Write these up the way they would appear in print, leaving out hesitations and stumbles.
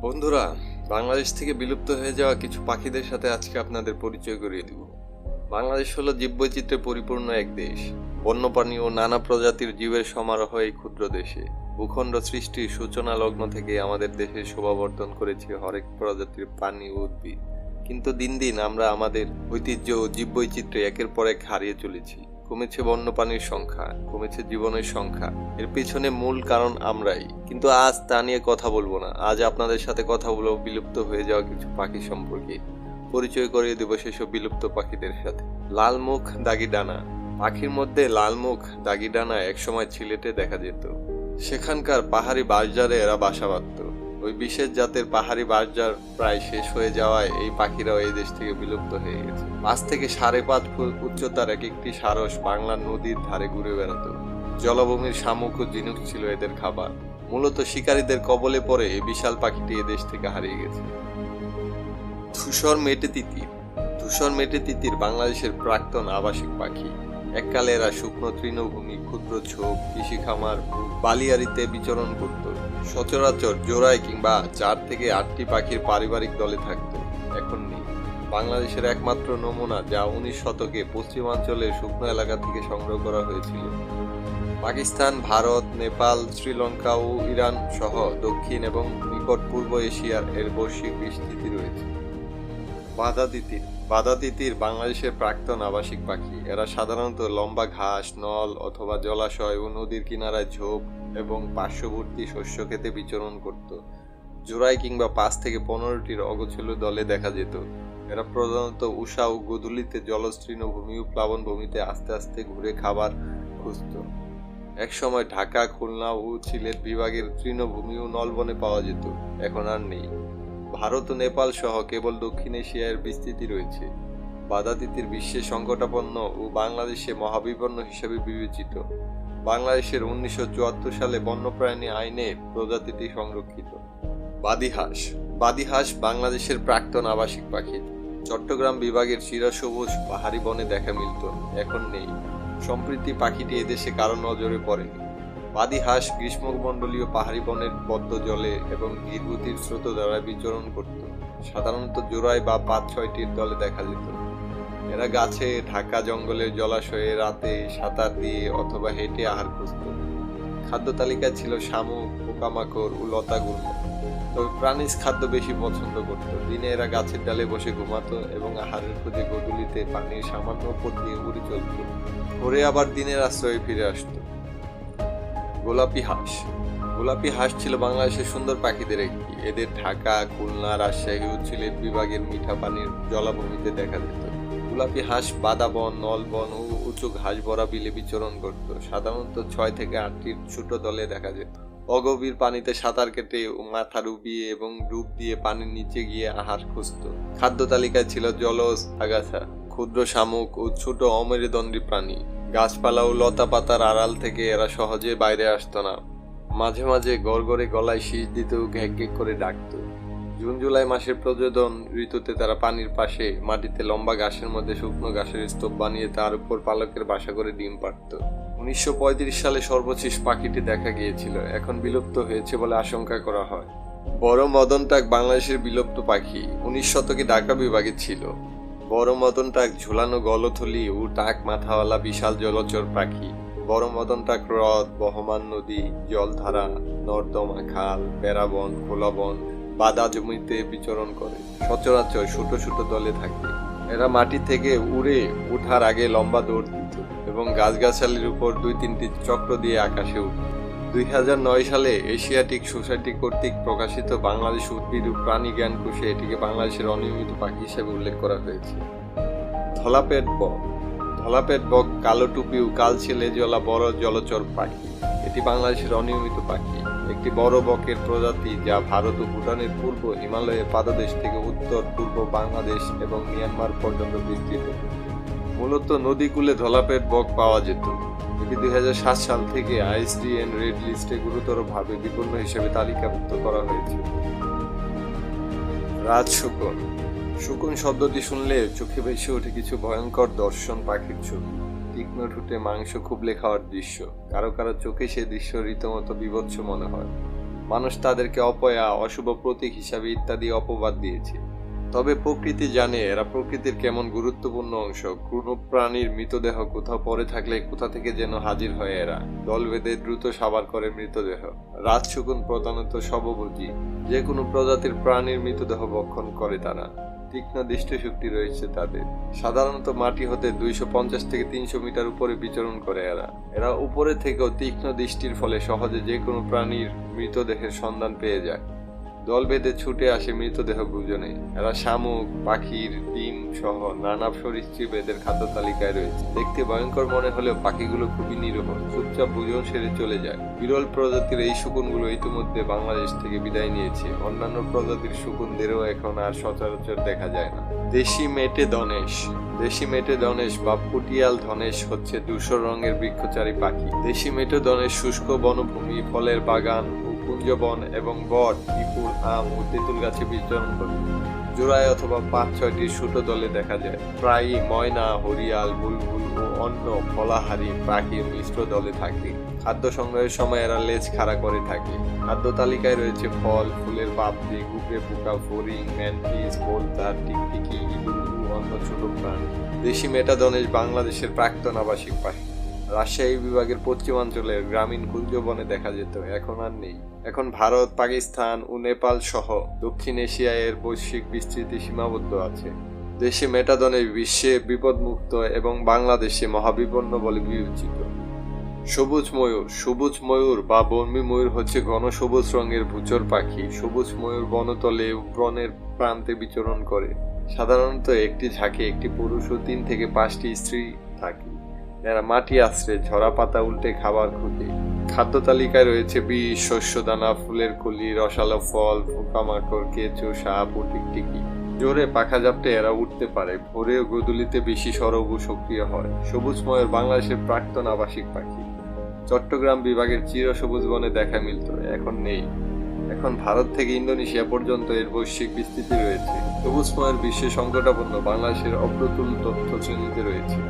বন্ধুরা, বাংলাদেশ থেকে বিলুপ্ত হয়ে যাওয়া কিছু পাখিদের সাথে আজকে আপনাদের পরিচয় করিয়ে দিব। বাংলাদেশ হলো জীববৈচিত্র্যে পরিপূর্ণ এক দেশ। বন্যপ্রাণী ও নানা প্রজাতির জীবের সমারোহ এই ক্ষুদ্র দেশে। ভূখণ্ড সৃষ্টির সূচনা লগ্ন থেকে আমাদের দেশের শোভাবর্ধন করেছে হরেক প্রজাতির প্রাণী ও উদ্ভিদ। কিন্তু দিন দিন আমরা আমাদের ঐতিহ্য ও জীববৈচিত্র্যে একের পর এক হারিয়ে চলেছি। কমেছে বন্যপ্রাণীর সংখ্যা, কমেছে জীবনের সংখ্যা। এর পিছনে মূল কারণ আমরাই। কিন্তু আজ তা নিয়ে কথা বলবো না। আজ আপনাদের সাথে কথা বলবো বিলুপ্ত হয়ে যাওয়া কিছু পাখি সম্পর্কে। পরিচয় করিয়ে দেব সেসব বিলুপ্ত পাখিদের সাথে। লাল মুখ দাগি ডানা। পাখির মধ্যে লাল মুখ দাগি ডানা একসময় সিলেটে দেখা যেত। সেখানকার পাহাড়ি বাঁশঝাড়ে এরা বাসা বাঁধত। ওই বিশেষ জাতের পাহাড়ি বাঁশঝাড় প্রায় শেষ হয়ে যাওয়ায় এই পাখিরাও এই দেশ থেকে বিলুপ্ত হয়ে গেছে। 5 থেকে 5.5 ফুট উচ্চতার এক একটি সারস বাংলার নদীর ধারে ঘুরে বেড়াতো। জলাভূমির শামুক ও ঝিনুক ছিল এদের খাবার। মূলত শিকারীদের কবলে পড়ে এই বিশাল পাখিটি এদেশ থেকে হারিয়ে গেছে। ধূসর মেটে তিতির। ধূসর মেটে তিতির বাংলাদেশের প্রাক্তন আবাসিক পাখি। এককালে এরা শুকনো তৃণভূমি, ক্ষুদ্র ঝোপ, কৃষি খামার, বালিয়াড়িতে বিচরণ করত। সচরাচর জোড়ায় কিংবা 4 থেকে 8টি পাখির পারিবারিক দলে থাকত। এখন নেই। বাংলাদেশের একমাত্র নমুনা, যা 19 শতকে পশ্চিমাঞ্চলের শুকনো এলাকা থেকে সংগ্রহ করা হয়েছিল। পাকিস্তান, ভারত, নেপাল, শ্রীলঙ্কা ও ইরান সহ দক্ষিণ এবং নিকট পূর্ব এশিয়ার এর বৈশ্বিক বিস্তৃতি রয়েছে। বাদা তিতির। বাদা তিতির বাংলাদেশের প্রাক্তন আবাসিক পাখি। এরা সাধারণত লম্বা ঘাস, নল অথবা জলাশয় ও নদীর কিনারায় ঝোপ এবং পার্শ্ববর্তী শস্য খেতে বিচরণ করত। জোড়ায় কিংবা 5 থেকে 15টির অগোছালো দলে দেখা যেত। এরা প্রধানত উষা ও গোধূলিতে জলজ তৃণভূমি ও প্লাবনভূমিতে আস্তে আস্তে ঘুরে খাবার খুঁজত। একসময় ঢাকা, খুলনা ও সিলেট বিভাগের তৃণভূমি ও নলবনে পাওয়া যেত। এখন আর নেই। ভারত ও নেপাল সহ কেবল দক্ষিণ এশিয়ার বিস্তৃতি রয়েছে। বাদা তিতির বিশ্বে সংকটাপন্ন ও বাংলাদেশে মহাবিপন্ন হিসেবে বিবেচিত। বাংলাদেশের 1974 সালে বন্যপ্রাণী আইনে প্রজাতিটি সংরক্ষিত। বাদিহাঁস। বাদিহাঁস বাংলাদেশের প্রাক্তন আবাসিক পাখি। চট্টগ্রাম বিভাগের চিরসবুজ পাহাড়ি বনে দেখা মিলত, এখন নেই। সম্প্রতি পাখিটি এদেশে কারো নজরে পড়েনি। বাদিহাঁস গ্রীষ্মমণ্ডলীয় পাহাড়ি বনের বদ্ধ জলে এবং ধীরগতির স্রোত দ্বারা বিচরণ করত। সাধারণত জোড়ায় বা 5-6টির দলে দেখা যেত। এরা গাছে, ঢাকা জঙ্গলের জলাশয়ে রাতে সাঁতার দিয়ে অথবা হেঁটে আহার খুঁজত। খাদ্য তালিকায় ছিল শামুক, পোকামাকড় ও লতাগুল্ম। তবে প্রাণীজ খাদ্য বেশি পছন্দ করত। দিনে এরা গাছের ডালে বসে ঘুমাতো এবং আহারের খোঁজে গোধূলিতে পানির সামান্য উপর দিয়ে উড়ে চলত। ভোরে আবার দিনের আশ্রয়ে ফিরে আসতো। গোলাপি হাঁস। গোলাপি হাঁস ছিল বাংলাদেশের সুন্দর পাখিদের একটি। এদের ঢাকা, খুলনা, রাজশাহী ও সিলেট বিভাগের মিঠা পানির জলাভূমিতে দেখা যেত। গোলাপি হাঁস বাদাবন, নলবন ও উঁচু ঘাস ভরা বিলে বিচরণ করত। সাধারণত 6 থেকে 8টির ছোট দলে দেখা যেত। অগভীর পানিতে সাঁতার কেটে মাথা ডুবিয়ে এবং ডুব দিয়ে পানির নিচে গিয়ে আহার খুঁজত। খাদ্য তালিকায় ছিল জলজ আগাছা, ক্ষুদ্র শামুক ও ছোট অমেরুদণ্ডী প্রাণী। গাছপালা ও লতা পাতার আড়াল থেকে এরা সহজে বাইরে আসতো না। মাঝে মাঝে গড়গড়ে গলায় শীষ দিত ও ঘ্যাক ঘ্যাক করে ডাকত। জুন জুলাই মাসের প্রজনন ঋতুতে তারা পানির পাশে মাটিতে লম্বা ঘাসের মধ্যে শুকনো ঘাসের স্তূপ বানিয়ে তার উপর পালকের বাসা করে ডিম পাড়ত। 1935 সালে সর্বশেষ পাখিটি দেখা গিয়েছিল। এখন বিলুপ্ত হয়েছে বলে আশঙ্কা করা হয়। বড় মদনটাক বাংলাদেশের বিলুপ্ত পাখি। 19 শতকে ঢাকা বিভাগে ছিল। বড় মদনটাক ঝুলানো গলথলি ও টাক মাথাওয়ালা বিশাল জলচর পাখি। বড় মদনটাক হ্রদ, বহমান নদী, জলধারা, নর্দমা, খাল, বেড়াবন, খোলাবন, বাদা জমিতে বিচরণ করে। সচরাচর ছোট ছোট দলে থাকে। এরা মাটি থেকে উড়ে ওঠার আগে লম্বা দৌড় দিত এবং গাছগাছালির উপর 2-3টি চক্র দিয়ে আকাশে উঠত। 2009 সালে এশিয়াটিক সোসাইটি কর্তৃক প্রকাশিত বাংলাদেশ উদ্ভিদ ও প্রাণী জ্ঞান কোষে এটিকে বাংলাদেশের অনিয়মিত পাখি হিসেবে উল্লেখ করা হয়েছে। ধলাপেট বক। ধলাপেট বক কালো টুপি ও কালচে লেজওয়ালা বড় জলচর পাখি। এটি বাংলাদেশের অনিয়মিত পাখি, একটি বড় বকের প্রজাতি যা ভারত ও ভুটানের পূর্ব হিমালয়ের পাদদেশ থেকে উত্তর পূর্ব বাংলাদেশ এবং মিয়ানমার পর্যন্ত বিস্তৃত। মূলত নদীকূলে ধলাপেট বক পাওয়া যেত। এটি 2007 সাল থেকে আইএসডিএন রেড লিস্টে গুরুতরভাবে বিপন্ন হিসেবে তালিকাভুক্ত করা হয়েছে। রাজ শকুন। শকুন শব্দটি শুনলে চোখে ভেসে ওঠে কিছু ভয়ঙ্কর দর্শন পাখির ছবি। তীক্ষ্ণ ঠোঁটে মাংস খুবলে খাওয়ার দৃশ্য। কারো কারো চোখে সে দৃশ্য রীতিমতো বীভৎস মনে হয়। মানুষ তাদেরকে অপয়া, অশুভ প্রতীক হিসাবে ইত্যাদি অপবাদ দিয়েছে। তবে প্রকৃতি জানে এরা প্রকৃতির কেমন গুরুত্বপূর্ণ অংশ। কোনো প্রাণীর মৃতদেহ কোথাও পড়ে থাকলে কোথা থেকে যেন হাজির হয় এরা, দল বেঁধে দ্রুত সাবার করে মৃতদেহ। রাত শকুন প্রধানত সর্বভোজী, যে কোনো প্রজাতির প্রাণীর মৃতদেহ ভক্ষণ করে তারা। তীক্ষ্ণ দৃষ্টিশক্তি রয়েছে তাদের। সাধারণত মাটি হতে 250 থেকে 300 মিটার উপরে বিচরণ করে এরা উপরে থেকেও তীক্ষ্ণ দৃষ্টির ফলে সহজে যে কোনো প্রাণীর মৃতদেহের সন্ধান পেয়ে যায়। দল বেঁধে ছুটে আসে মৃতদেহ গুজনে। এরা শামুক, পাখির ডিম সহ নানা সরীসৃপ এদের খাদ্য তালিকায় রয়েছে। দেখতে ভয়ঙ্কর মনে হলেও পাখিগুলো খুবই নিরীহ, চুপচাপ ভোজন সেরে চলে যায়। বিরল প্রজাতির এই শকুনগুলো ইতিমধ্যে বাংলাদেশ থেকে বিদায় নিয়েছে। অন্যান্য প্রজাতির শকুনদেরও এখন আর সচরাচর দেখা যায় না। দেশি মেটে ধনেশ বা পুটিয়াল ধনেশ হচ্ছে ধূসর রঙের বৃক্ষচারী পাখি। দেশি মেটে ধনেশ শুষ্ক বনভূমি, ফলের বাগান, কুঞ্জবন এবং বট, পিপুল, আম ও তেঁতুল গাছে বিচরণ করে। জোড়ায় অথবা 5-6টি ছোট দলে দেখা যায়। প্রায়ই ময়না, হরিয়াল, বুলবুল ও অন্য ফলাহারী পাখির মিশ্র দলে থাকে। খাদ্য সংগ্রহের সময় এরা লেজ খাড়া করে থাকে। খাদ্য তালিকায় রয়েছে ফল, ফুলের পাপড়ি, কুকড়ে পোকা, ফড়িং, ম্যান্টিস, বোলতার, টিকটিকি, ইঁদুর ও অন্য ছোট প্রাণী। দেশি মেটা ধনেশ বাংলাদেশের প্রাক্তন আবাসিক পাখি। রাজশাহী বিভাগের পশ্চিমাঞ্চলের গ্রামীণ কুঞ্জবনে দেখা যেত, এখন আর নেই। এখন ভারত, পাকিস্তান ও নেপাল সহ দক্ষিণ এশিয়ায় এর বৈশ্বিক বিস্তৃতি সীমাবদ্ধ আছে। দেশি মেটা ধনেশ বিশ্বে বিপদমুক্ত এবং বাংলাদেশে মহাবিপন্ন বলে বিবেচিত। সবুজ ময়ূর বা বর্মী ময়ূর হচ্ছে ঘন সবুজ রঙের ভূচর পাখি। সবুজ ময়ূর বনতলে ও বনের প্রান্তে বিচরণ করে। সাধারণত একটি ঝাঁকে একটি পুরুষ ও 3 থেকে 5টি স্ত্রী থাকে। এরা মাটি আশ্রে, ঝরা পাতা উল্টে খাবার খোঁজে। খাদ্য তালিকায় রয়েছে বীজ, শস্য দানা, ফুলের কলি, রসালো ফল, পোকামাকড়, কেঁচো, সাপ ও টিকটিকি। জোরে পাখা জাপটে এরা উঠতে পারে। ভোরে ও গোধূলিতে বেশি সরব ও সক্রিয় হয়। সবুজ ময়ূর বাংলাদেশের প্রাক্তন আবাসিক পাখি। চট্টগ্রাম বিভাগের চিরসবুজ বনে দেখা মিলত, এখন নেই। এখন ভারত থেকে ইন্দোনেশিয়া পর্যন্ত এর বৈশ্বিক বিস্তৃতি রয়েছে। সবুজ ময়ূর বিশ্বে সংকটাপন্ন বাংলাদেশের অপ্রতুল তথ্য শ্রেণীতে রয়েছে।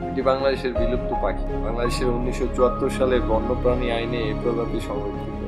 এটি বাংলাদেশের বিলুপ্ত পাখি। বাংলাদেশের 1974 সালে বন্যপ্রাণী আইনে এই প্রজাতি সংরক্ষিত।